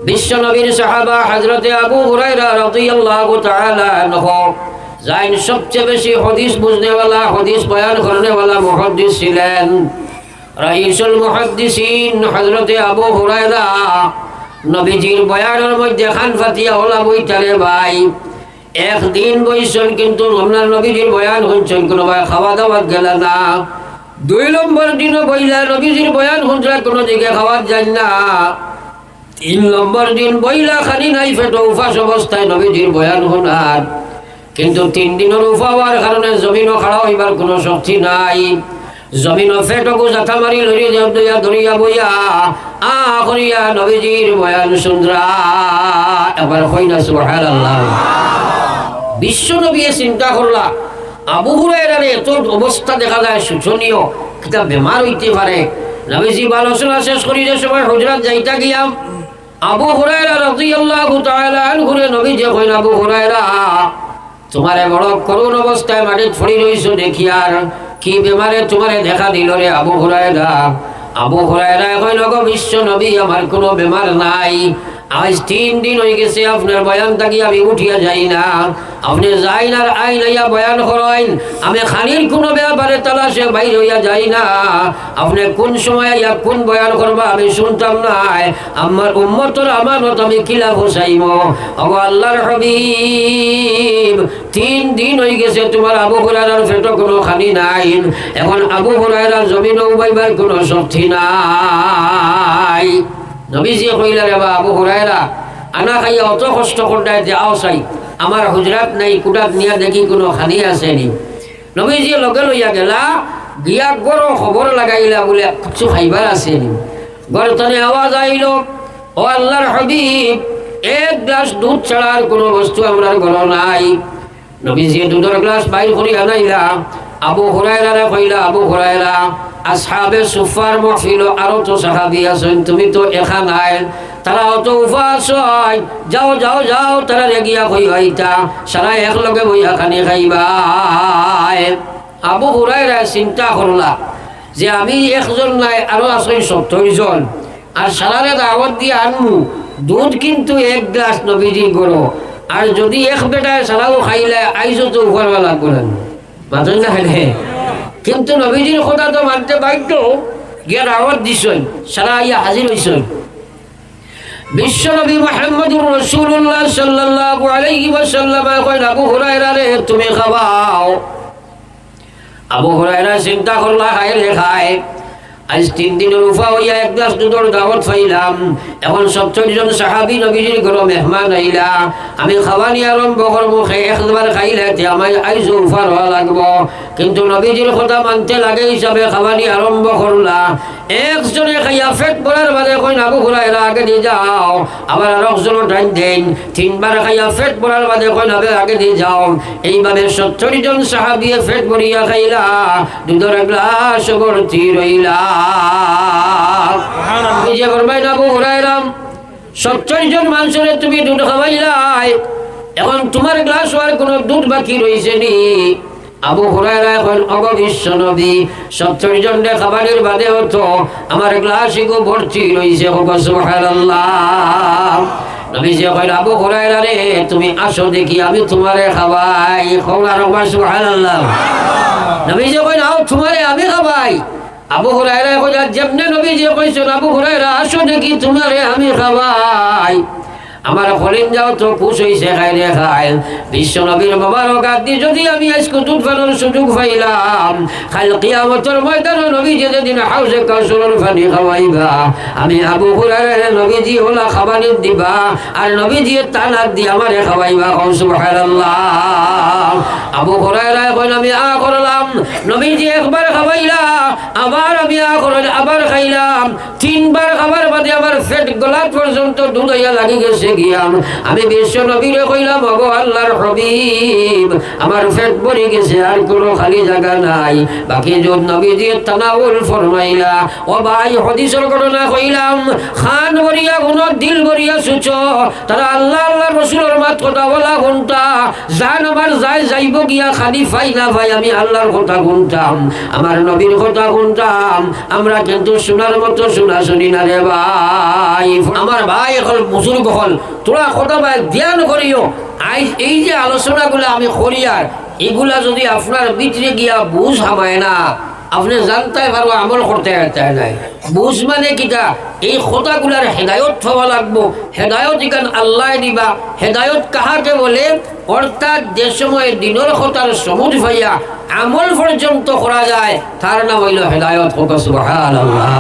বিশ্ব নবীর সাহাবা হযরতে আবু হুরায়রা রাদিয়াল্লাহু তাআলা আনহু যাইন সবচেয়ে বেশি হাদিস বুঝনেওয়ালা হাদিস বয়ান করনেওয়ালা মুহাদ্দিস ছিলেন। রাইসুল মুহাদ্দিসিন হযরতে আবু হুরায়রা নবীজির বয়ানের মধ্যে খান ফাতিয়া হলা বইটারে ভাই একদিন বইছেন, কিন্তু আপনার নবীজির বয়ান শুনছেন, কোনো ভাই খাওয়া দাওয়াত গেল না। 2 নম্বর দিনও বইলা নবীজির বয়ান শুনছে, কোনো দিকে খাওয়া যায় না। 3 নম্বর দিন বইলা খানি নাই ফেটো উপাস অবস্থায় নবীজির বয়ান শোনার, কিন্তু 3 দিনের উফা হওয়ার কারণে জমিনও খাড়া হইবার কোনো শক্তি নাই। জমিনও ফেটকু জাথা মারি লড়িয়া ধরিয়া বইয়া করিয়া নবীজির বয়ান শুনরা। এবার হই না সুবহানাল্লাহ। বিশ্ব নবী চিন্তা করলা আবু হুরায়রার এত অবস্থা দেখা যায় শোচনীয়, কিতা বেমার হইতে পারে। নবীজি আলোচনা শেষ করি যে সময় হুজরাত যাইতা গিয়াম, আবু হুরায়রা রাদিয়াল্লাহু তাআলা আনহু নবী যে কইন, আবু হুরায়রা তোমারে বড় করুণ অবস্থায় মাটিতে পড়ি রইছো দেখি, আর কি বেমারে তোমারে দেখা দিল রে আবু হুরায়রা? আবু হুরায়রা কইল, গো বিশ্ব নবী আমার কোনো বেমার নাই, আজ 3 দিন হয়ে গেছে আপনার বয়ান থাকি আমি উঠিয়া যাই না। আপনি যাইন আর আইন হইয়া বয়ান করেন, আমি খানির কোনো ব্যাপারে তালাশে বাইর হইয়া যাই না। আপনি কোন সময় ইয়া কোন বয়ান করবা আমি শুনতাম নাই। আমার উম্মতর আমানত আমি কিলা বসাইব? ওগো আল্লাহর হাবিব 3 দিন হয়ে গেছে তোমার আবু হুরায়রার পেটে কোনো খানি নাই, এখন আবু হুরায়রা জমিনে উবাইবার কোনো শক্তি নাই। নবীজি কইলা, রে আবু হুরায়রা আনা খাইয়া অত কষ্ট করতে যাও চাই, আমার হুজরাত নাই কুটাত নিয়া দেখি কোনো খানি আসেনি। নবীজি লগে লইয়া গেলা, গিয়া গরো খবর লাগাইলা বলে কিছু খাইবার আসেনি। গরতনে আওয়াজ আইল, ও আল্লাহর হাবিব 1 গ্লাস দুধ ছাড়া আর কোনো বস্তু আমরা ঘর নাই। নবীজি দুধের গ্লাস বাইর করি আনাইলা। আবু হুরায়রা কইলা, আবু হুরায়রা আসহাবে সুফার মহফিল আরো তো সাহাবী আছেন, তুমি তো একা নাই, তারা অত উপাস হয়, যাও যাও যাও তারা রেগিয়া কই হইতা সারা একলগে বইয়া খানি খাইবা। আবু হুরায়রা চিন্তা করলা যে আমি একজন নাই, আরো আছে 70 জন, আর সারারে দাওয়াত দিয়ে আনমু, দুধ কিন্তু 1 গ্লাস নবীজি করো, আর যদি এক বেটায় সারাও খাইলে আইসো তো উপারবা লাগবো না, মাথা না খাইলে। কিন্তু নবীজির কথা তো মানতে বাধ্য, গিয়ে দাওয়াত দিছেন, সারা আইয়া হাজির হইছেন। বিশ্ব নবী মুহাম্মদুর রাসূলুল্লাহ সাল্লাল্লাহু আলাইহি ওয়াসাল্লাম কইলেন, আবু হুরায়রা রে তুমি খাওয়াও। আবু হুরায়রা চিন্তা করলা, খায় রে খায়, আজ 3 দিনের উফা হইয়া 1 গ্লাস দুধের দাওয়াত পাইলাম, এখন 70 জন সাহাবী নবীজির ঘরে মেহমান আইলা, আমি খাওয়ানি আরম্ভ করবো, একবার খাইলে আমার আইজ উফা হওয়া লাগবো, কিন্তু নবীজির কথা মানতে লাগে হিসাবে খাওয়ানি আরম্ভ করলা। একজনে খাইয়া পেট ভরার বাদে কইন, আবু হুরায়রা আগে দিয়ে যাও, আবার আরেকজন টাইম দেন, 3বার খাইয়া পেট ভরার বাদে কইন আগে দিয়ে যাও। এইভাবে 70 জন সাহাবী পেট ভরিয়া খাইলা, দুধের গ্লাস ভর্তি রইলা। নিজে ফরমাইন, আবু হুরায়রা 70 জন মানুষের তুমি দুধ খাওয়াইলাই, এখন তোমার গ্লাস আর কোনো দুধ বাকি রয়েছে নি? আবু হুরায়রা এখন বিশ্ব নবী 70 জনের খাবারের বাদে হতো আমার গ্লাস এগো ভর্তি রয়েছে, সুবহানাল্লাহ। নবীজি কইল, আবু হুরায়রা রে তুমি আসো দেখি আমি তোমারে খাওয়াই, সুবহানাল্লাহ। নবীজি কইল, আও তোমারে আমি খাওয়াই। আবু হুরায়রা কইল, যেমনে নবীজি কইছেন, আবু হুরায়রা আসো দেখি তোমারে আমি খাওয়াই। আমার হলেন যাও তো খুশ হইছে, খাই রে খাই। বিশ্ব নবীর মোবারক আদি যদি আমি আজকে দুধ পানোর সুযোগ পাইলাম, কাল কিয়ামতের ময়দানে নবীজি যেদিন হাউজে কাউসারের পানি খাওয়াইবা, আমি আবু হুরায়রা নবীজি ওলা খাবানি দিবা, আর নবীজি তানাক দি আমারে খাওয়াইবা, সুবহানাল্লাহ। আবু হুরায়রা কইল, আমি করলাম, নবীজি একবার খাওয়াইলা, আবার আমি করলাম, আবার খাইলাম, 3বার খাবার বাদে আমার পেট গলা পর্যন্ত দুধ হইয়া লাগি গেছে। গিয়াম আমি বিশ্ব নবীরে কইলাম ওগো আল্লাহর হাবিব আমার পেট ভরে গেছে আর কোনো খালি জায়গা নাই বাকি যখন নবীজি তানাউল ফরমাইলা ও ভাই হাদিসের ঘটনা কইলাম খান ভরিয়া গুনো দিল ভরিয়া সুচো তারা আল্লাহ আল্লাহ রাসূলের মাত কথা বলা ঘন্টা জান আমার যাইব গিয়া খালি ফাই না ভাই আমি আল্লাহর কথা শুনতাম আমার নবীর কথা শুনতাম আমরা কিন্তু শোনার মতো শোনা শুনি না রে ভাই আমার ভাই এখন বুজুর্গ হল তোরা কথা ভাই ধ্যান করিও আজ এই যে আলোচনাগুলো আমি করি আর এগুলা যদি আপনার ভিতরে গিয়া বুঝ হামায় না আপনি জানতে পারবো আমল করতে নাই বুঝ মানে কিটা এই কথাগুলার হেদায়ত হওয়া লাগবো হেদায়ত ইকান আল্লাহ দিবা হেদায়ত কাহাকে বলে অর্থাৎ যে সময় দিনের কথার সমুজ ভাইয়া আমল পর্যন্ত করা যায় তার নাম হইল হেদায়ত হোক সুবহানাল্লাহ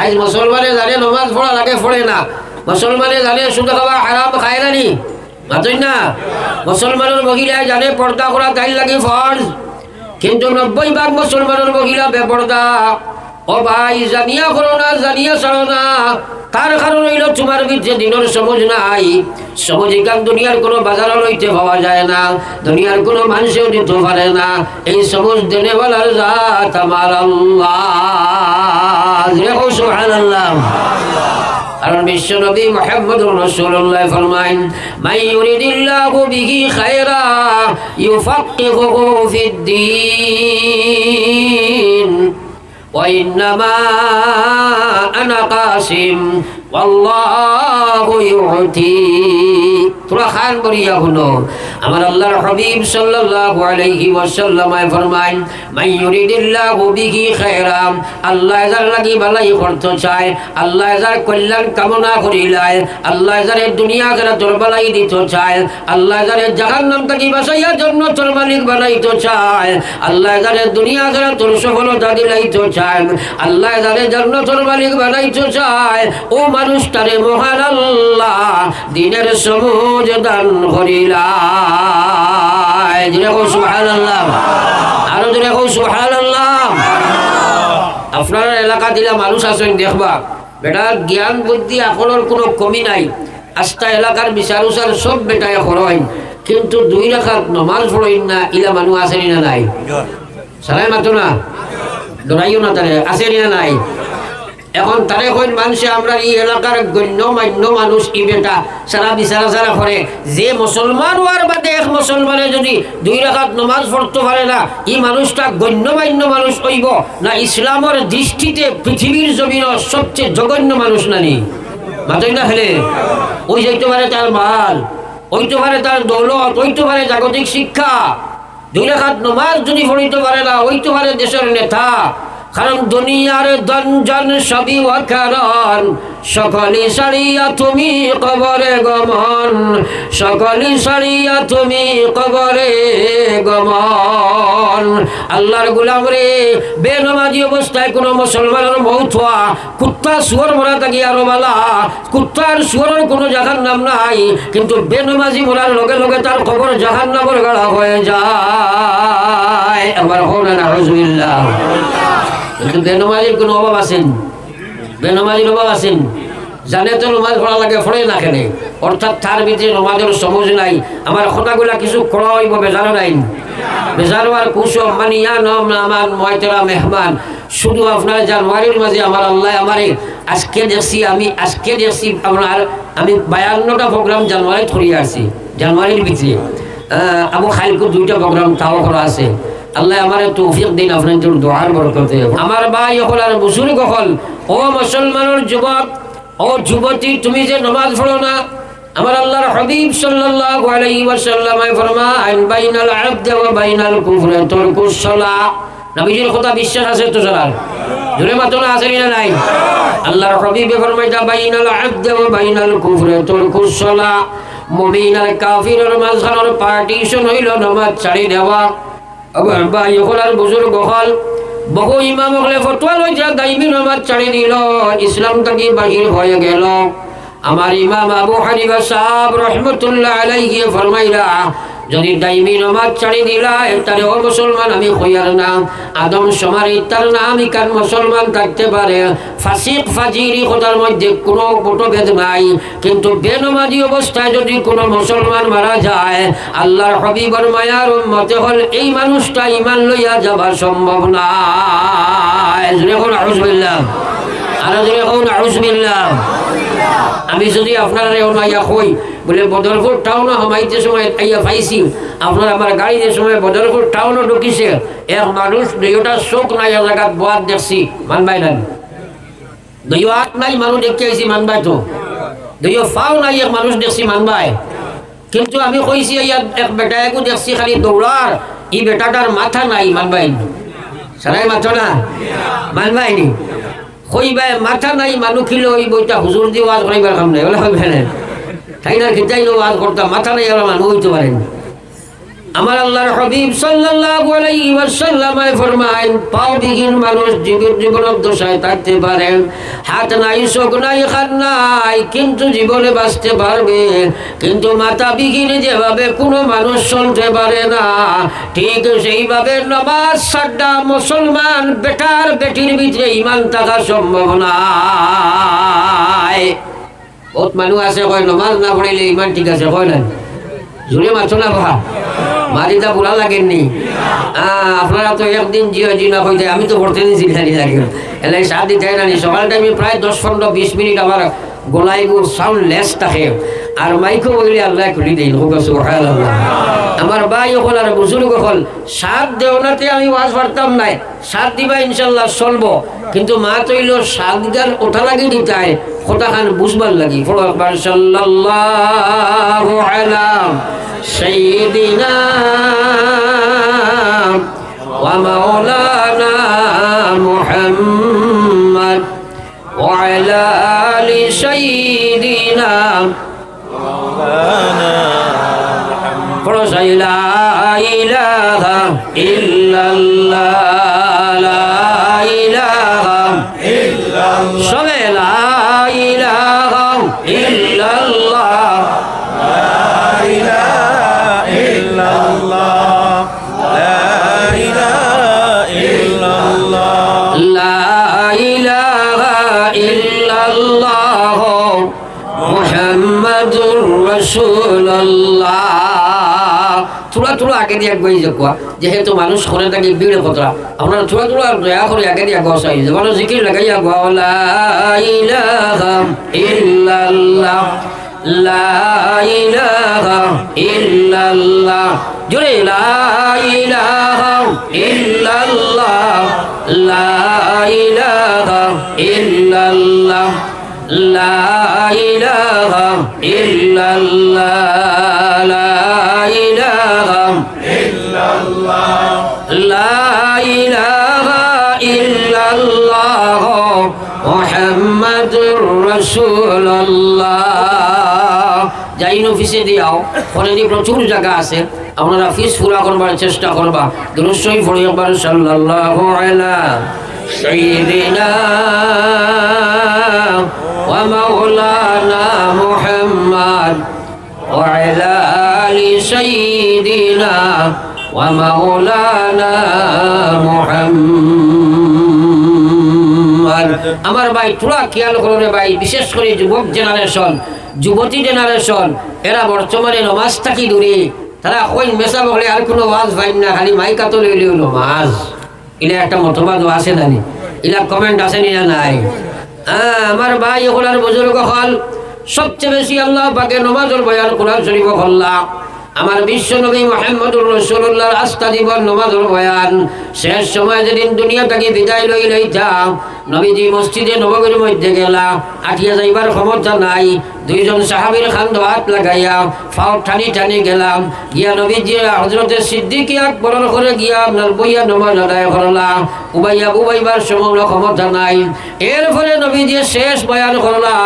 আজ মুসলমানে জানে নামাজ পড়া লাগে পড়ে না মুসলমানে জানে সুদ খাওয়া হারাম খায় না নি মাতই না মুসলমানের মহিলায় জানে পর্দা করা তাই লাগে ফরজ কিন্তু 90% মুসলমানের মহিলা বেপর্দা ও ভাই জানিয়া করো না জানিয়া ছাড়ো না তার কারণ হইল তোমার ভিতরে দিনের সমঝ নাই সমঝ কারণ দুনিয়ার কোনো বাজারও লইতে পাওয়া যায় না দুনিয়ার কোনো মানুষেও দিতে পারে না এই সমঝ দেনেওয়ালার জাত আমার আল্লাহ সুবহানাল্লাহ কারণ বিশ্ব নবী মুহাম্মদুর রাসূলুল্লাহ ফরমায়েন মান ইউরিদিল্লাহু বিহি খায়রা ইউফাক্কিহুহু ফিদ্দীন ওয়া ইন্নামা আনা কাসিম ওয়াল্লাহু ইউতি তোরা খান বলিয়া হলো আমার আল্লাহর হাবিব সাল্লাল্লাহু আলাইহি ওয়াসাল্লাম ফরমায়েন মান ইউরিদিল্লাহু বিহি খায়রা আল্লাহ যার লাগি ভালাই করতে চায় আল্লাহ যার কল্যাণ কামনা করিলায় আল্লাহ যার দুনিয়া আখিরাতের ভালাই দিতে চায় আল্লাহ যার জাহান্নাম থেকে বাঁচাইয়া জান্নাতের মালিক বানাইতে চায় আল্লাহ যার দুনিয়া আখিরাতের সফলতা দিলাইতে চায় আল্লাহ যার জান্নাতের মালিক বানাইতে চায় ও মানুষটারে মহান আল্লাহ দিনের সমুজ দান করিলায় যেরকম সুবহানাল্লাহ আরো যেরকম সুবহানাল্লাহ আপনার এলাকা দিলা মানুষ আছেন দেখবা বেটা জ্ঞান বুদ্ধি আকলের কোনো কমি নাই আস্থা এলাকার বিচার উচার সব বেটায় করেন কিন্তু 2 রাকাত নামাজ পড়েন না ইলা মানুষ আসেনি না নাই সালাই মাতো না ডরাইও না তারে আসেনি না নাই এখন তারে কইন মানুষে আমরা এই এলাকার গণ্যমান্য মানুষ ই বেটা সারা বিচারা সারা করে যে মুসলমান হওয়ার বাদে এক মুসলমানে যদি 2 রাকাত নামাজ পড়তে পারে না এই মানুষটা গণ্যমান্য মানুষ হইব না ইসলামের দৃষ্টিতে পৃথিবীর জমিনের সবচেয়ে জঘন্য মানুষ নানি মাতই না হেলে ওই যাইতে পারে তার মাল ওইতে পারে তার দৌলত ওইতে পারে জাগতিক শিক্ষা 2 রাকাত নামাজ যদি পড়িতে পারে না ওইতে পারে দেশের নেতা কারণ দুনিয়ার দঞ্জন সবই ওয়াকারণ সকলি সারিয়া তুমি কবরে গমন সকলি সারিয়া তুমি কবরে গমন আল্লাহর গোলাম রে বেনমাজি অবস্থায় কোনো মুসলমানের মৌত হওয়া কুত্তা শুয়োর মরা থাকি আরো বালা কুত্তার শুয়োরের কোনো জাহান্নাম নাই কিন্তু বেনমাজি মরার লগে লগে তার খবর জাহান্নামের গাড়া হয়ে যায় আবার হোনা নাউযুবিল্লাহ কিন্তু বেনমাজির কোনো অভাব আছেন বেনমাজির অভাব আছেন জানে তো নমাজ পড়া লাগে পড়ে না কেন অর্থাৎ তার ভিতরে নমাজের সমজ নাই আমার কথাগুলা কিছু করা হইব বেজারও নাই বেজারও আর কুসব মানিয়া নম আমার ময়তরা মেহমান শুধু আপনার জানুয়ারির মাঝে আমার আল্লাহ আমারে আজকে দেখছি আপনার আমি 52টা প্রোগ্রাম জানুয়ারি ধরিয়ে আসছি জানুয়ারির ভিতরে আবু খাইলকুর 2টা প্রোগ্রাম তাও করা আছে আল্লাহ আমার তৌফিক দিন আপনার দোয়ার বরকতে আমার ভাই হল আর বুজুর্গ হল ও মুসলমানের যুবক ও যুবতী তুমি যে নামাজ পড়ো না আমার আল্লাহর হাবিব সাল্লাল্লাহু আলাইহি ওয়াসাল্লাম ফরমান বাইনাল আবদ ওয়া বাইনাল কুফরি তারকুস সালাহ নবীজির কথা বিশ্বাস আছে তো সালার জোরে মাতো না আছে না নাই আল্লাহর হাবিব ফরমাইতা বাইনাল আবদ ওয়া বাইনাল কুফরি তারকুস সালাহ মুমিন আর কাফিরের মাঝখানের পার্টিশন হইল নামাজ ছাড়ি দেওয়া আবার ভাই হল আর বুজুর্গ হল বহু ইমাম হলে ফতোয়া লইয়া দাইমি নামাজ ছাড়ি দিল ইসলাম থেকে বাহির হয়ে গেল আমার ইমাম আবু হানিফা সাহেব রহমতুল্লাহ আলাইহি ফরমাইলা যদি দাইমি নামাজ ছাড়ি দিলা তারে ও মুসলমান আমি কইয়ার না আদম সমারি তার নাম কান মুসলমান থাকতে পারে ফাসিক ফাজিরি কথার মধ্যে কোনো মতভেদ নাই কিন্তু বেনমাজি অবস্থায় যদি কোনো মুসলমান মারা যায় আল্লাহর হাবিবের মায়ার উম্মতে হল এই মানুষটা ঈমান লইয়া যাওয়া সম্ভব না যখন আউযুবিল্লাহ আর যখন আউযুবিল্লাহ আমি যদি আপনারা আইয়া কই বলে বদরপুর টাউন হমাইতে সময় আইয়া পাইছি আপনার আমার গাড়িতে সময় বদরপুর টাউনও ঢুকিছে এক মানুষ দুইটা চোখ নাই জায়গাত বোয়াত দেখছি মানবাই নাই দুইও হাত নাই মানুষ দেখতে আইছি মানবাই তো দুইও ফাও নাই এক মানুষ দেখছি মানবাই কিন্তু আমি কইছি ইয়া এক বেটা একু দেখছি খালি দৌড়ার এই বেটাটার মাথা নাই মানবাই সারাই মাথা না মানবাই নি কইবাই মাথা নাই মানুষ খিলে ওই বইটা হুজুর দিয়ে ওয়াজ করাইবার কাম নাই বলে হবে না তাই না খিচাইলো ওয়াজ করতাম মাথা নাই আর মানুষ হইতে পারেন আমার আল্লাহর হাবিব সাল্লাল্লাহু আলাইহি ওয়াসাল্লাম ফরমায়েন পাওবিহীন মানুষ জীবন দশায় থাকতে পারে হাত নাই চোখ নাই কান নাই কিন্তু জীবনে বাঁচতে পারবে কিন্তু মাথাবিহীন যেভাবে কোনো মানুষ চলতে পারে না ঠিক সেইভাবে নামাজ ছাড়া মুসলমান বেটার বেটির ভিতরে ঈমান থাকা সম্ভব নয় বহুত মানুষ আছে কয় নামাজ না পড়িলে ঈমান ঠিক আছে কয় না জোরে মাথো না ভা মারিটা বুড়া লাগেননি আপনারা তো একদিন জিও জি না হয়ে যায় আমি তো পড়তে দিয়েছি লাগে এলে সাত দিতে না সকাল টাইমে প্রায় 10-15-20 মিনিট আমার গলায় সাউন্ড লেস থাকে আর মাইকও বললে আল্লাহ খুলি দিই আমার ভাই হল আর বুজুর্গ হল সাত দেওনাতে আমি ওয়াজ পারতাম নাই সাত দিবা ইনশাল্লাহ চলবো কিন্তু মা তৈল সাত গান ওঠা লাগি দিতায় কথা খান বুঝবার লাগি সাল্লাল্লাহু আলা সাইয়্যিদিনা ওয়া মাওলানা মুহাম্মদ ওয়া আলা আলি সাইয়্যিদিনা মাওলানা মুহাম্মদ লা ইলাহা ইল্লাল্লাহ লা ইলাহা ইল্লাল্লাহ সবে লা ইলাহা ইল্লাল্লাহ থোড়া আগে দিয়ে গই যাওয়া যেহেতু মানুষ করে থাকি ভিড়ে কথা আপনারা থোড়া দয়া করে আগে দিয়ে গোয়া চাই যেমন জিকির লাগাইয়া গোয়া লা ইলাহা ইল্লাল্লাহ লা ইলাহা ইল্লাল্লাহ জোরে লা ইলাহা ইল্লাল্লাহ লা ইলাহা ইল্লাল্লাহ লা ইলাহা ইল্লাল্লাহ লা ইলাহা ইল্লাল্লাহ লা ইলাহা ইল্লাল্লাহ মুহাম্মাদুর রাসূলুল্লাহ যাইন অফিসে দিয়াও ফলে প্রচুর জায়গা আছে আপনারা ফিস পুরা করবার চেষ্টা করবা দুরূদ শরীফ পড়ি একবার সাল্লাল্লাহু আলা সাইয়্যিদিনা ওয়া মাওলানা মুহাম্মদ ওয়া আলা আলি সাইয়্যিদিনা ওয়া মাওলানা মুহাম্মদ আমার ভাই তোরা খেয়াল করে ভাই বিশেষ করে যুবক জেনারেশন যুবতী জেনারেশন এরা বর্তমানে নামাজ থাকি দূরে তারা ওই মেসা বলে আর কোনো ওয়াজ পাই না খালি মাইকা তো লইলেও নামাজ ইলা একটা মতবাদ আছে জানি ইলা কমেন্ট আছে না নাই আমার ভাই ওগুলার বুজুর্গ হল সবচেয়ে বেশি আল্লাহ পাকে নামাজের বয়ান কোরআন শরীফ হল্লা আমার বিশ্ব নবী মুহাম্মদুর রাসূলুল্লাহর আস্থা জীবন নামাজের বয়ান শেষ সময় যেদিন দুনিয়া থেকে বিদায় লই লইতাম নবীজি মসজিদে নববীর মধ্যে গেলা আঠিয়া যাইবার ক্ষমতা নাই দুইজন সাহাবীর খান্দ হাত লাগাইয়া ফাও টানি টানি গেলাম গিয়া নবীজি হযরতে সিদ্দিক আকবর করে গিয়া আপনার বইয়া নামাজ আদায় করলাম উবাইবার সমগ্র ক্ষমতা নাই এরপরে নবীজি শেষ বয়ান করলা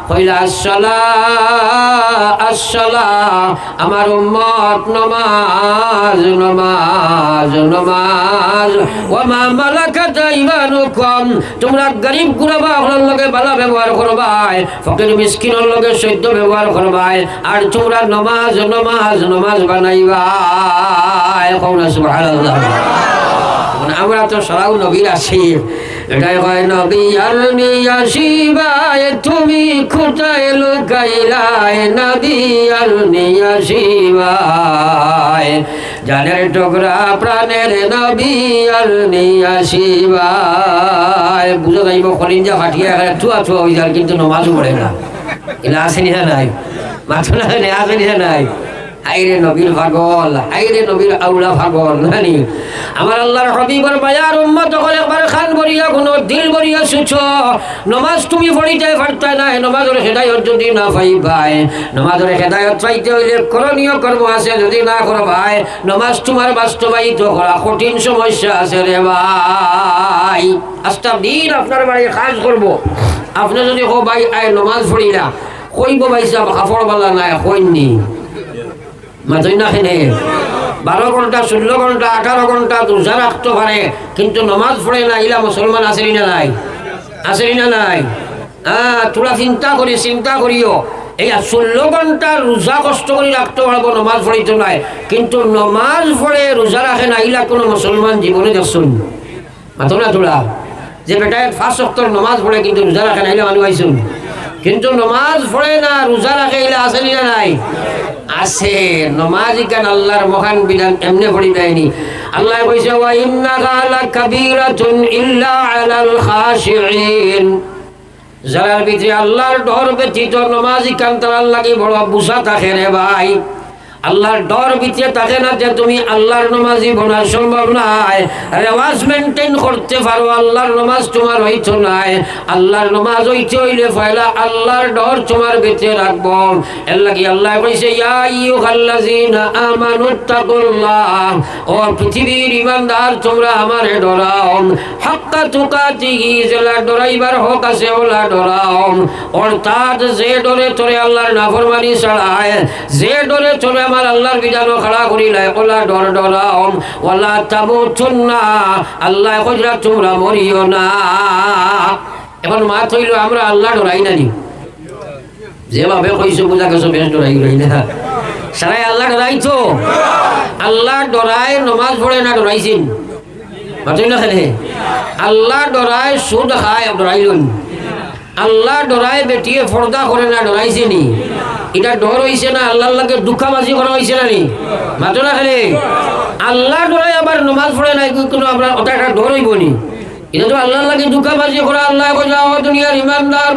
কইলা আসসালাহ আমার উম্মত নমাজ নমাজ নমাজ ওয়া মা মালাকাত আইমানুকুম তোমরা গরিব গুরাবা হলার লগে ভালো ব্যবহার করবাই, ফকির মিসকিনের লগে সহ্য ব্যবহার করবাই, আর তোমরা নমাজ নমাজ নমাজ বানাইবাই। সুবহানাল্লাহ। আমরা তো সরাও নবীর আছি, এটাই হয় নবী আর নিয়াসিবাই, তুমি কোথায় লুকাইলাই নবী আর নিয়াসিবাই, জানের টুকরা প্রাণের নবী আর নিয়াসিবাই। বুঝো যাইব কলিঞ্জা ফাটিয়া থুয়া থুয়া হয়ে যায়, কিন্তু নমাজও পড়ে না। এটা আসেনি হ্যাঁ নাই, মাথা না আসেনি হ্যাঁ নাই। হাইরে নবীর পাগল, হাইরে নবীর আউলা পাগল নানি। আমার আল্লাহর হাবিবের বায়ার উম্মত হল একবার খান বরিয়া কোনো দিল বরিয়া সুছ, নমাজ তুমি পড়িতে পারতে নাই, নমাজের হেদায়ত যদি না পাইবাই, নমাজের হেদায়ত পাইতে হইলে করণীয় কর্ম আছে, যদি না করো ভাই নমাজ তোমার বাস্তবায়িত করা কঠিন সমস্যা আছে রে ভাই। আজটা দিন আপনার বাড়ি কাজ করবো, আপনি যদি কো ভাই আয় নমাজ পড়ি না, কইব ভাই সাহেব কাপড় বালা নাই কইনি মাতই না খেনে 12 ঘন্টা 16 ঘন্টা 18 ঘন্টা রোজা রাখতে পারে, কিন্তু নমাজ পড়ে না, ইলা মুসলমান আসেনি না নাই, আসেনি না নাই। তোরা চিন্তা করিও এই 16 ঘন্টা রোজা কষ্ট করে রাখতে পারবো, নমাজ পড়িতে নাই, কিন্তু নমাজ পড়ে রোজা রাখে না, ইলা কোনো মুসলমান জীবনে দেখছুন মাতো না। তোরা যে বেটায় 5 ওয়াক্ত নমাজ পড়ে কিন্তু রোজা রাখে না, ইলা মানুষ আইসুন, কিন্তু নমাজ পড়ে না রোজা রাখে, ইলা আসেনি না নাই, আছে। নমাজ কেন আল্লাহর মহান বিধান এমনি পড়ি দেয়নি। আল্লাহ কইছে ওয়া ইন্নাহা লাকাবীরাতুন ইল্লা আলাল খাশিঈন, যার ভিতরে আল্লাহর ডর ব্যতীত নমাজ কেন তার লাগি বড় বুঝা থাকে রে ভাই। আল্লাহর ডর ভিতরে থাকে না যে তুমি আল্লাহর নমাজি বোনা সম্ভব নাই, রেওয়াজ মেনটেন করতে পারো, আল্লাহর নমাজ তোমার হইতো নাই। আল্লাহর নমাজ হইতে হইলে পয়লা আল্লাহর ডর তোমার ভিতরে রাখবো। এর লাগি আল্লাহ কইছে ইয়া আইয়ুহাল্লাযীনা আমানুত্তাকুল্লাহ, ও পৃথিবীর ঈমানদার তোমরা আমারে ডরাও, হাক্কা তুকাতিহি, যেলা ডরাইবার হক আছে ওলা ডরাও। অর্থাৎ যে ডরে তোরে আল্লাহর নাফরমানি ছাড়ায়, যে ডরে তোরে আমার আল্লাহর বিধানও খাড়া করিলাই, ওলা ডর ডরাও। ওয়ালা তামুতুন্না, আল্লাহ কইরা তোমরা মরিও না। এখন মা থইল আমরা আল্লাহ ডরাই না নি, যেভাবে কইছো বুঝা গেছো বেশ ডরাই না, সারাই আল্লাহ ডরাইছো, আল্লাহ ডরায় নমাজ পড়ে না ডরাইছেন মাতই না খেলে, আল্লাহ ডরায় সুদ খায় ডরাইলুন, আল্লাহ ডরায় বেটিয়ে ফর্দা করে না ডরাইছেনি, এটা ডর হইছে না আল্লাহর লাগে দুঃখাবাজি করা হইছে না নি মাতো না খেলে। আল্লাহ ডরায় আবার নমাজ পড়ে নাই, কোনো আমরা ওটা একটা ডর হইব নি, এটা তো আল্লাহর লাগে দুঃখাবাজি করা। আল্লাহ কইলা ও দুনিয়ার ইমানদার,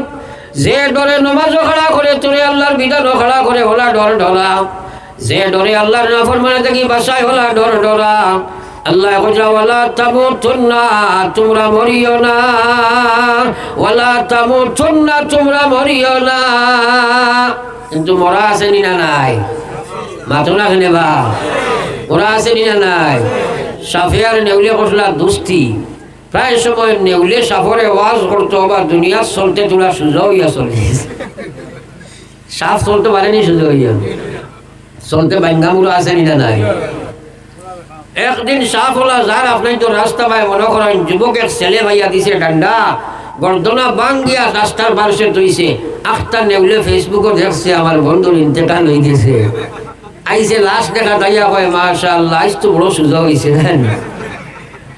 যে ডরে নমাজও খাড়া করে তোরে আল্লাহর বিধানও খাড়া করে ওলা ডর ডরা, যে ডরে আল্লাহর নাফরমানি থেকে বাঁচায় ওলা ডর ডরা। আল্লাহ কইলা ওয়ালা তামুতুন্না, তোমরা মরিও না, ওয়ালা তামুতুন্না, তোমরা মরিও না। কিন্তু মরা আছে নি না নাই, মাতো না খেলে বা ওরা আছে নি না নাই। সাফিয়ার নেউলে কসলা দুস্তি, প্রায় সময় নেউলে সাফরে ওয়াজ করতো, বা দুনিয়া চলতে তোরা সুযোগ হইয়া চলে, সাফ চলতে পারেনি সুযোগ হইয়া চলতে, বাঙ্গামুড়ো আছে নি না নাই। একদিন সাফ হলা যার আপনার তো রাস্তা পায়, মনে করেন যুবক এক ছেলে ভাইয়া দিছে ডান্ডা, গর্দনা বাঙ্গিয়া রাস্তার পাশে তৈছে, আখটা নেউলে ফেসবুকে দেখছে আমার বন্ধুর ইন্তেকাল হয়ে গেছে, আইসে লাশ দেখা তাইয়া কয় মাশাআল্লাহ আজ তো বড় সুযোগ হয়েছে।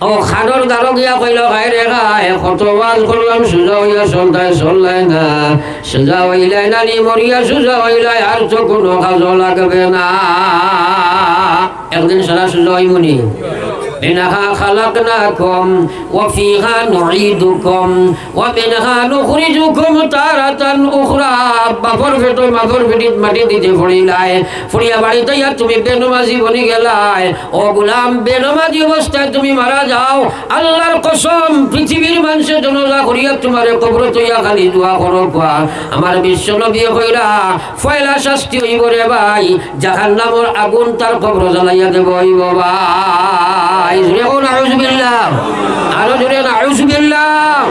ও খাদর দ্বারো গিয়া কইল গায়ে রেখা কত ওয়াজ করলাম, সুজা হইয়া সন্তায় চললাই না, সুজা হইলাই না নি মরিয়া সুজা হইলাই, আর তো কোনো কাজ লাগবে না। একদিন সারা সুজা হইমনি। منها خلقناكم وفيها نعيدكم ومنها نخرجكم تارة أخرى। বাপর ফেটো মাপর ফেটিত মাটি দিতে ফড়িলাই, ফড়িয়া বাড়িতে ইয়া তুমি বেনমাজি বনি গেলাই। ও গোলাম, বেনমাজি অবস্থায় তুমি মারা যাও, আল্লাহর কসম পৃথিবীর মানুষের জনজা করিয়া তোমার কবর তৈয়া খালি দোয়া করো কোয়া। আমার বিশ্ব নবী কইরা ফয়লা শাস্তি হইব রে ভাই, জাহান্নামের আগুন তার কবর জ্বালাইয়া দেব হইব ভাই। আরো জোরে নাউযুবিল্লাহ।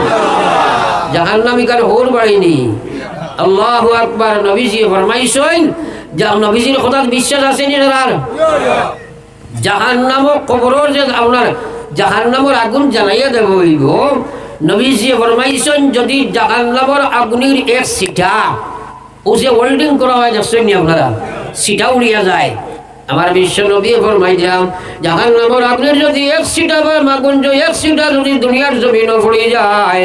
জাহান্নামীকার হোর বাড়িনি। আল্লাহু আকবার। নবীজি ফরমাইছেন, নবীজির কথার বিশ্বাস আছে নি আর জাহান্নাম কবরের যে আপনার জাহান্নামের আগুন জ্বালাইয়া দেব হইব, নবীজি ফরমাইছেন যদি জাহান্নামের আগুনের এক সিটা ও যে ওয়েল্ডিং করা হয় দেখছেন নি আপনারা, সিটা উড়িয়া যায়। আমার বিশ্ব নবী ফরমাই দিলাম জাহান্নামের আগুনের যদি এক সিটা বা আগুন এক সিটা যদি দুনিয়ার জমিনে পড়ে যায়,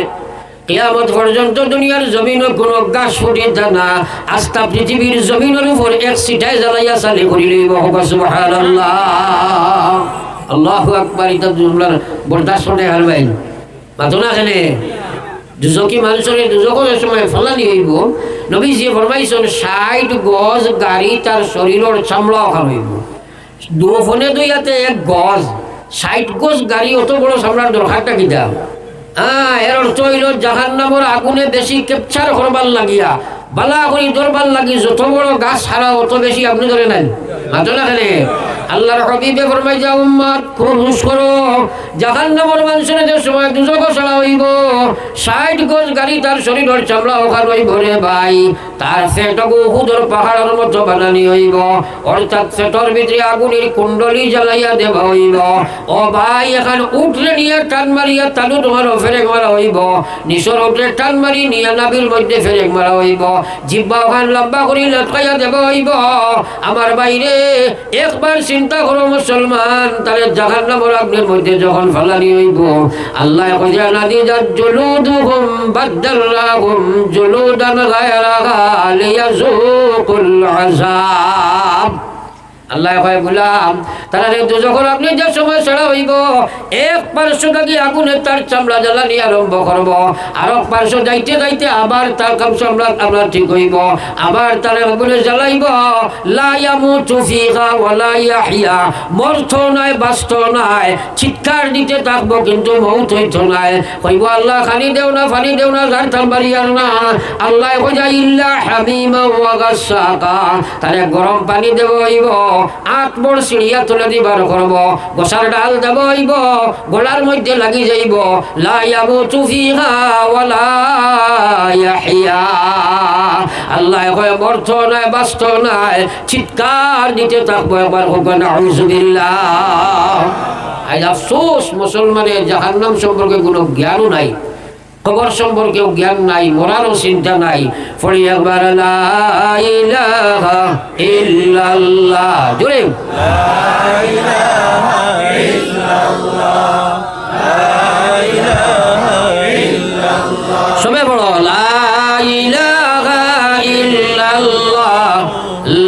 কিয়ামত পর্যন্ত দুনিয়ার জমিনে কোনো গাছ ফুটিতে না, আস্থা পৃথিবীর জমিনের উপর এক সিটায় জ্বালাইয়া চালি করি লইব। সুবহানাল্লাহ, আল্লাহু আকবার। এটা বরদাস্ত করতে পারবেন মাতো না খেলে দুজকি মানুষের দুজকের সময় ফলানি হইব। নবীজি ফরমাইছেন 60 গজ গাড়ি তার শরীরের চামড়া ওখান হইব। দুফনে দুইয়াতে এক গজ, 60 গজ গাড়ি, অত বড় চামড়ার দরকারটা কিতা? এর অর্থ হইল জাহান্নামের আগুনে বেশি ক্যাপচার করবার লাগিয়া বালা করি ধরবার লাগি যত বড় গাছ ছাড়া অত বেশি আপনি ধরে নেন মাতো না খেলে। আল্লাহর হাবিবে ফরমাই যা উম্মত খুশ করো, জাহান্নামের মানুষের যে সময় দুজক ছাড়া হইব 60 গজ গাড়ি তার শরীরের চামড়া ওখান হইব রে ভাই, তার পেটকে উহুদের পাহাড়ের মতো বানানি হইব, অর্থাৎ পেটর ভিতরে আগুনের কুণ্ডলি জ্বালাইয়া দেওয়া হইব। ও ভাই এখানে উঠলে নিয়ে টান মারিয়া তালু তোমার ফেরেক মারা হইব, নিচর উঠলে টান মারি নিয়ে নাবির মধ্যে ফেরেক মারা হইব, জিব্বা ওখান লম্বা করি লটকাইয়া দেওয়া হইব। আমার বাইরে একবার চিন্তা করো মুসলমান, তাহলে জাহান্নামের আগুনের মধ্যে যখন ফালানি হইব, আল্লাহ কইয়া নাদি জাত জুলুদুহুম বাদদাল্লাহুম জুলুদান গায়রাহা লিয়াযুকুল আযাব। আল্লাহ কয় বললাম তাহলে যখন আপনি যে সময় ছাড়া হইব, এক পার্শ্ব থাকি আগুনে তার চামড়া জ্বালানি আরম্ভ করব, আর এক পার্শ্ব যাইতে যাইতে আবার তার চামড়া আমরা ঠিক হইব, আবার তার আগুনে জ্বালাইব। লা ইয়ামুতু ফিহা ওয়ালা ইয়াহইয়া, মরত নাই বাঁচত নাই, চিৎকার দিতে থাকবো কিন্তু মৌত হইত নাই। কইব আল্লাহ খানি দেও না, ফানি দেও না, যার থামবারি আর না। আল্লাহ কইয়া ইল্লা হামিমা ওয়া গাসসাকা, তারে গরম পানি দেব হইব, 8 বড় সিঁড়িয়া তুলে দিবার করব, গোসার ডাল দেব হইব, গোলার মধ্যে লাগি যাইব। লা ইয়ামুতু ফিহা ওয়ালা ইয়াহইয়া, আল্লাহ কয় মরত নাই বাঁচত নাই, চিৎকার দিতে থাকবো। একবার হোক নাউযুবিল্লাহ। আজ আফসোস মুসলমানের জাহান্নাম সম্পর্কে কোনো জ্ঞানও নাই, খবর সম্পর্কেও জ্ঞান নাই, মরারও চিন্তা নাই। পড়ি একবার লা ইলাহা ইল্লাল্লাহ, জোরে লা ইলাহা ইল্লাল্লাহ, লা ইলাহা ইল্লাল্লাহ, সবে বড় লা ইলাহা ইল্লাল্লাহ,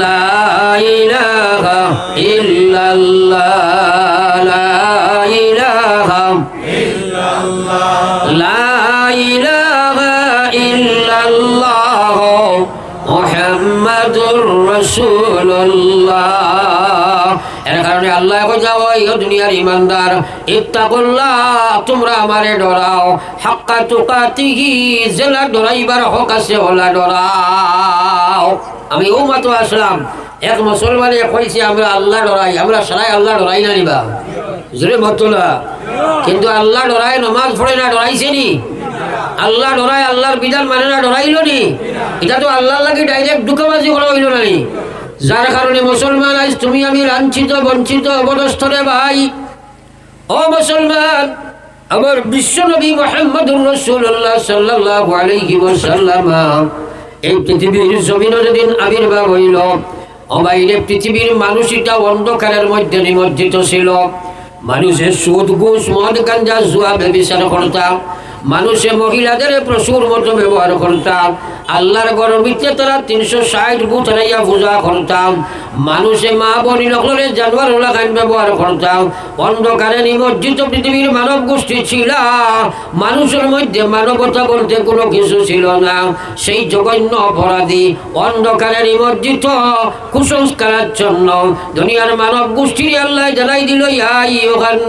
লা ইলাহা ইল্লাল্লাহ, লা ইলাহা ইল্লাল্লাহ, লা মুহাম্মাদুর রাসূলুল্লাহ। এর কারণে আল্লাহ কইয়া ওই দুনিয়ার ইমানদার ইত্তাকুল্লাহ, তোমরা আমারে ডরাও, হাক্কা তুকাতিহি, জেলা ডরাইবার হক আছে ওলা ডরাও। আমি ও মাত্র আসলাম, এক মুসলমানে কইছে আমরা আল্লাহ ডরাই, আমরা সারাই আল্লাহ ডরাই না নিবা জোরে মতলা, কিন্তু আল্লাহ ডরাই নমাজ পড়ে না, ডরাইছে নি? আল্লাহ ডরায়, আল্লাহর বিধান মানে না, ডরাইল নি? এটা তো আল্লাহর লাগে ডাইরেক্ট দুঃখবাজি করা হইল না নি? যার কারণে মুসলমান আজ তুমি আমি লাঞ্ছিত বঞ্চিত অবদস্থ রে ভাই। ও মুসলমান, আমার বিশ্ব নবী মুহাম্মদুর রাসূলুল্লাহ সাল্লাল্লাহু আলাইহি ওয়াসাল্লাম এই পৃথিবীর জমিনে যেদিন আবির্ভাব হইল, ও বাইরে পৃথিবীর মানুষটা অন্ধকারের মধ্যে নিমজ্জিত ছিল। মানুষের সুদ ঘুষ মদ গাঞ্জা জুয়া ব্যভিচার করতাম, মানুষে মহিলাদের প্রচুর মতো ব্যবহার করতাম, আল্লাহর ঘরের ভিতরে তারা 360 বুথ হারাইয়া পূজা করতাম, মানুষে মা বনি নকলের জানোয়ার লাগান ব্যবহার করতাম। অন্ধকারে নিমজ্জিত পৃথিবীর মানব গোষ্ঠী ছিল, মানুষের মধ্যে মানবতা বলতে কোনো কিছু ছিল না। সেই জঘন্য অপরাধী অন্ধকারে নিমজ্জিত কুসংস্কারের জন্য দুনিয়ার মানব গোষ্ঠীর আল্লাহ জানাই দিল ইয়া আইয়ুহান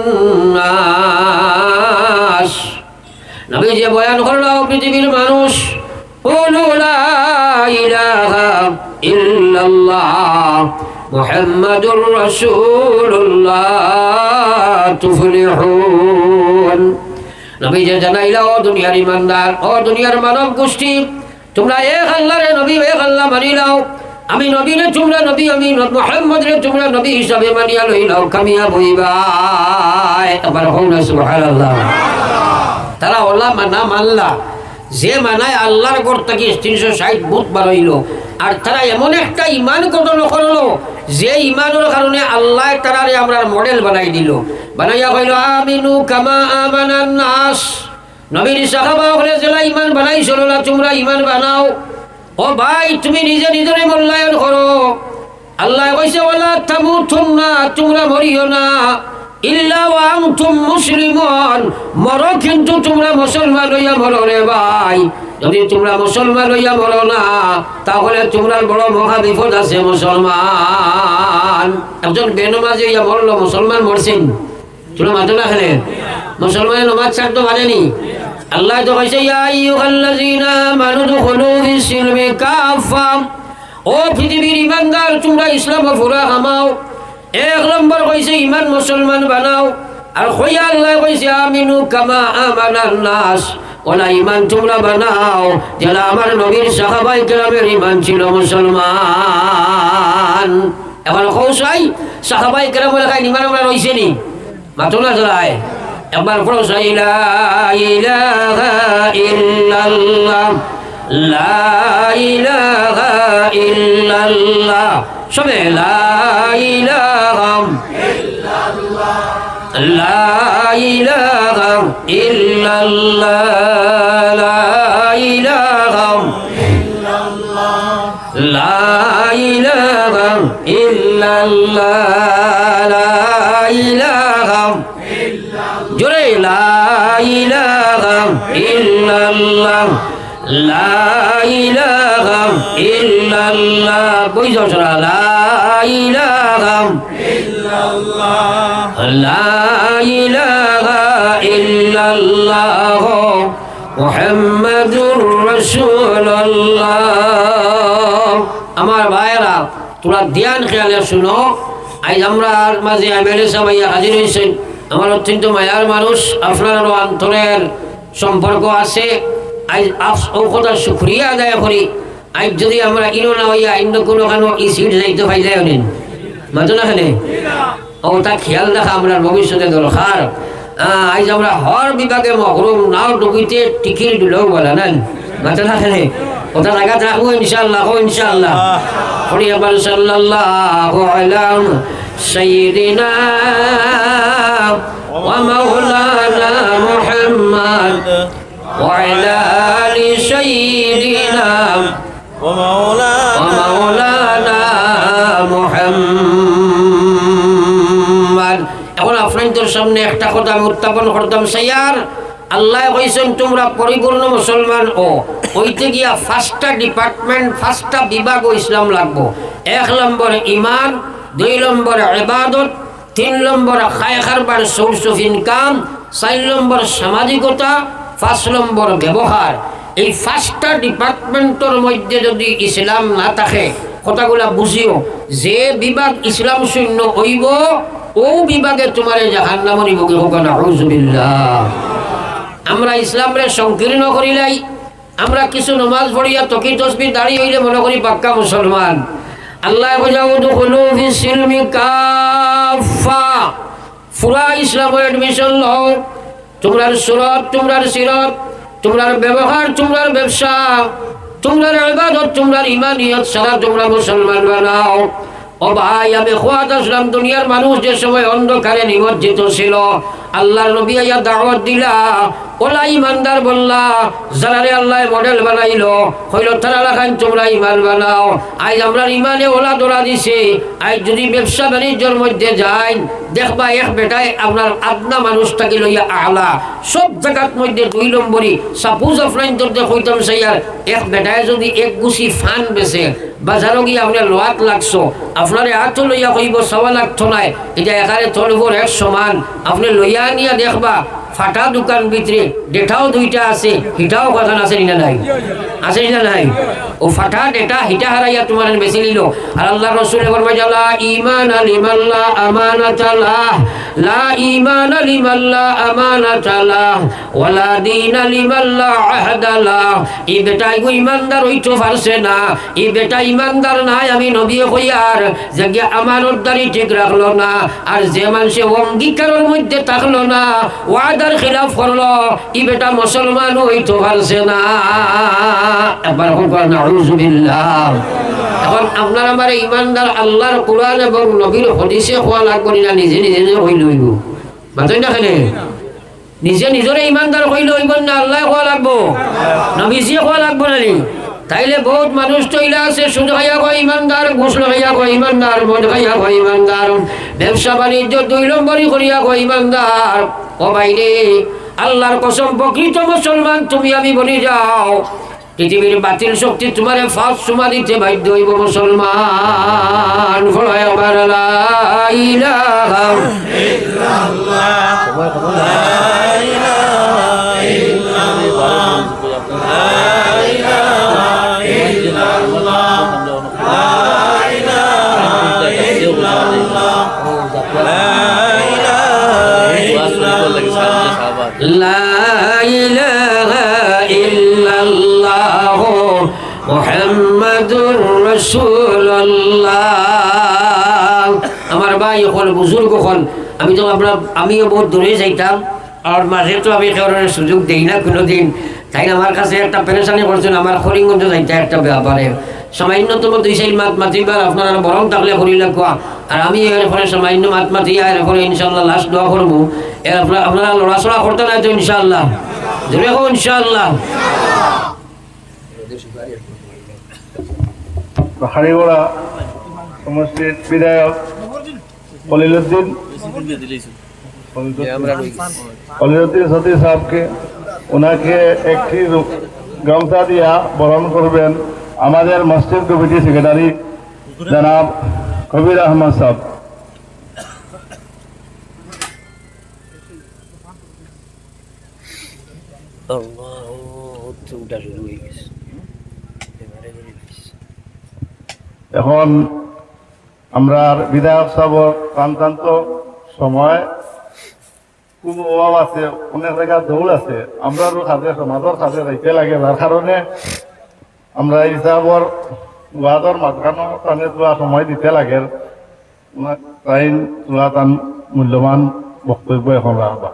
নাস। নবী যে বয়ান করলো পৃথিবীর মানুষ, কুলু লা ইলাহা ইল্লাল্লাহ মুহাম্মাদুর রাসূলুল্লাহ তুফলিহুন। নবী যে জানাইলা ও দুনিয়ার ইমানদার, ও দুনিয়ার মানব গোষ্ঠী, তোমরা এক আল্লাহরে নবী, এক আল্লাহ মানি নাও। আমি নবী রে তোমরা নবী, আমি মুহাম্মদ রে তোমরা নবী হিসাবে মানিয়া লইলাও, কামিয়াব হইবা। এবার হও না সুবহানাল্লাহ। তারা ওলা মানা মানলা, যে মানায় আল্লাহর ঘর থেকে 360 ভূত বার হইল। আর তারা এমন একটা ইমান গঠন করলো যে ইমানের কারণে আল্লাহ তারারে আমরা মডেল বানাই দিল, বানাইয়া কইল আমিনু কামা আমানান নাস। নবীর সাহাবা বলে যারা ইমান বানাইছিল না তোমরা ইমান বানাও। ও ভাই তুমি নিজে নিজেরে মূল্যায়ন করো। আল্লাহ কইছে ওয়ালা তামুতুন্না, তোমরা মরিও না ইল্লা ওয়া আনতুম মুসলিমুন, মরো কিন্তু তোমরা মুসলমান হইয়া মরো রে ভাই। যদি তোমরা মুসলমান হইয়া মরো না তাহলে তোমরা বড় মহা বিপদ আছে। মুসলমান একজন বেনমাজি হইয়া মরলো, মুসলমান মরছেন, তোমরা মাতো না খেলে মুসলমানের নমাজ ছাড়তে পারেনি। আল্লাহ তো কইছে ইয়া আইয়ুহাল্লাযীনা আমানু দুখুলু ফিস-সিলমি কাফা, ও পৃথিবীর ইমানদার তোমরা ইসলাম পুরা কামাও। 1 নম্বর কইছে ইমান মুসলমান বানাও। আর কইয়া আল্লাহ কইছে আমিনু কামা আমানান নাস, ওলা ইমান তোমরা বানাও যারা আমার নবীর সাহাবায়ে কেরামের ইমান ছিল মুসলমান। এখন কৌশাই সাহাবায়ে কেরামের কাছে ইমান আমরা রইছে নি মাত্র না জড়ায় একবার পড়ো লা ইলাহা ইল্লাল্লাহ, লা ইলাহা ইল্লাল্লাহ, সবে লা ইলাহা ইল্লাল্লাহ, লা ইলাহা ইল্লাল্লাহ, লা ইলাহা ইল্লাল্লাহ, লা ইলাহা ইল্লাল্লাহ, লা ইলাহা জোরে লা ইলাহা ইল্লাল্লাহ, লা ইলাহা ইল্লাল্লাহ, বুঝছো না লা ইলাহা ইল্লাল্লাহ, লা ইলাহা ইল্লাল্লাহ মুহাম্মাদুর রাসূলুল্লাহ। আমার ভাইরা তোমরা ধ্যান খেয়ালে শুনো, আজ আমরা মাঝে এমএলএ সাহেব হাজির হয়েছেন, আমার অত্যন্ত মায়ার মানুষ, আপনার অন্তরের সম্পর্ক আছে। আজ ও কথা শুক্রিয়া আদায় করি। আজ যদি আমরা ইনো না হইয়া অন্য কোনো কেন এই সিট যাইতে পাইলে হলেন মাতো না খেলে ওটা খেয়াল রাখা আমরা ভবিষ্যতে দরকার। আজ আমরা হর বিভাগে মহরুম নাও ডুবিতে টিকিট দিলেও বলা নেন মাতো না খেলে ওটা জায়গা রাখবো ইনশাআল্লাহ। ইনশাআল্লাহ পড়ি আবার সাল্লাল্লাহু আলা সাইয়্যিদিনা ওয়া মাওলানা মুহাম্মদ ওয়া আলা আলি সাইয়্যিদিনা ওয়া মাওলানা মুহাম্মদ। এখন আপনাদের সামনে একটা কথা আমি উত্থাপন করতাম সাইয়ার। আল্লাহ কইছেন তোমরা পরিপূর্ণ মুসলমান ও হইতে গিয়া 5টা ডিপার্টমেন্ট 5টা বিভাগ ইসলাম লাগবো। 1 নম্বর ইমান, 2 নম্বর ইবাদত, 3 নম্বর খায় খারবার সোর্স অফ ইনকাম, 4 নম্বর সামাজিকতা, 5 নম্বর ব্যবহার। এই 5টা ডিপার্টমেন্টের মধ্যে যদি ইসলাম না থাকে কথাগুলা বুঝিও, যে বিভাগ ইসলাম শূন্য হইব ও বিভাগে তোমার জাহান্নাম নিবগে হোক না আউযুবিল্লাহ। আমরা ইসলামরে সংকীর্ণ করিলাই, আমরা কিছু নমাজ পড়িয়া তকি তসবিহ দাঁড়িয়ে হইলে মনে করি পাক্কা মুসলমান। আল্লাহ দুখুলু ফিস-সিলমি কাফা, পুরা ইসলামের এডমিশন লও। তোমরার সুরত, তোমরার সিরত, তোমরার ব্যবহার, তোমরার ব্যবসা, তোমরার ইবাদত, তোমরার ইমানিয়ত সারা তোমরা মুসলমান বানাও। ও ভাই আমি খোয়াত আসলাম, দুনিয়ার মানুষ যে সময় অন্ধকারে নিমজ্জিত ছিল, আল্লাহর নবী আইয়া দাওয়াত দিলা, ওলা ইমানদার বললা, যারারে আল্লাহ মডেল বানাইলো হইল তারা লাখান তোমরা ইমান বানাও। আজ আমরা ইমানে ওলা দৌড়া দিছে। আজ যদি ব্যবসা বাণিজ্যের মধ্যে যাই দেখবা এক বেটায় আপনার আদনা মানুষটাকে লইয়া আলা সব জায়গার মধ্যে 2 নম্বরই। সাপোজ আপনার হইতাম সাইয়ার এক বেটায় যদি 1 গুছি ফান বেছে বাজারও গিয়ে আপনার লোহাত লাগছো, আপনার হাত লইয়া কইব 1.25 লাখ নাই, এটা একারে তোলবর 1 সমান। আপনি লইয়া নিয়া দেখবা ফাটা দোকান ভিতরে ডেটাও 2টা আছে, হিটাও কথা আছে না নাই। আছে না নাই ও ফাটা ডেটা হিটা হারাইয়া তোমার বেশি নিল আর আল্লাহ রাসূল ফরমায় লা ঈমান লিমান লা আমানাতা লাহ লা ঈমান লিমান লা আমানাতা লাহ ওয়ালা দীন লিমান লা আহদা লাহ এই বেটা ঈমানদার হইতে পারছে না এই বেটা ঈমানদার নাই আমি নবী কইয়ার যে আমানতদারি ঠিক রাখলো না আর যে মানুষে অঙ্গীকারের মধ্যে থাকলো না ওয়াদার খিলাফ করলো এই বেটা মুসলমান হইতে পারছে না একবার বলবেন নাউযুবিল্লাহ এখন আপনার আমার ঈমানদার আল্লাহর কোরআন এবং নবীর হাদিসে হওয়া লাগবে না নিজে নিজে হইল হইব মাথায় না খেলে নিজে নিজরে ঈমানদার হইল হইব না আল্লাহ হওয়া লাগবো নবীজি হওয়া লাগবো না তাইলে বহুত মানুষ তৈলা আছে সুদ খাইয়া কয় ঈমানদার ঘুষ খাইয়া কয় ঈমানদার মদ খাইয়া কয় ঈমানদার ব্যবসা বাণিজ্য 2 নম্বরই করিয়া কয় ঈমানদার ও ভাইরে আল্লাহর কসম প্রকৃত মুসলমান তুমি আমি বলি যাও পৃথিবীর বাতিল শক্তি তোমার ফাঁস সুমা দিতে বাধ্য হইব মুসলমান ফলায় আমার লা ইলাহা ইল্লাল্লাহ লা ইলাহা ইল্লাল্লাহ লা ইলাহা ইল্লাল্লাহ লা ইলাহা ইল্লাল্লাহ লা ইলাহা ইল্লাল্লাহ মুহাম্মাদুর রাসূলুল্লাহ আমার ভাই হল বুজুর্গ হল আমি তো আমিও বহুত দূরে যাইতাম আর মাঝে তো আমি কারণে সুযোগ দেই না কোনোদিন তাই আমার কাছে একটা পেরেশানি করছেন আমার হরিঙ্গঞ্জ যাইতে একটা ব্যাপারে সামান্যতম 2-4 মাত মাতিবার আপনারা বরং থাকলে করি লাগবা আর আমি এরপরে সামান্য মাত মাতিয়া এরপরে ইনশাআল্লাহ লাস্ট দোয়া করবো এরপরে আপনারা লড়াচড়া করতে নাই তো ইনশাআল্লাহ জোরে হোক ইনশাআল্লাহ হাড়িগোড়া সমষ্টির বিধায়ক খলিলুদ্দিন সতী সাহেবকে ওনাকে একটি গামছা দিয়া বরণ করবেন আমাদের মসজিদ কমিটি সেক্রেটারি জনাব কবির আহমদ সাহেব। এখন আমরা বিধায়ক সাহেবর প্রান্তান্ত সময় খুব অভাব আছে, অনেক জায়গা দৌড় আছে, আমরা কাছে সমাজের কাছে যাইতে লাগে, যার কারণে আমরা হিসাবর ওয়াদর মাঝখানো টানে যোৱা সময় দিতে লাগে। তাই যোৱা টান মূল্যবান বক্তব্য এখন রাখবা।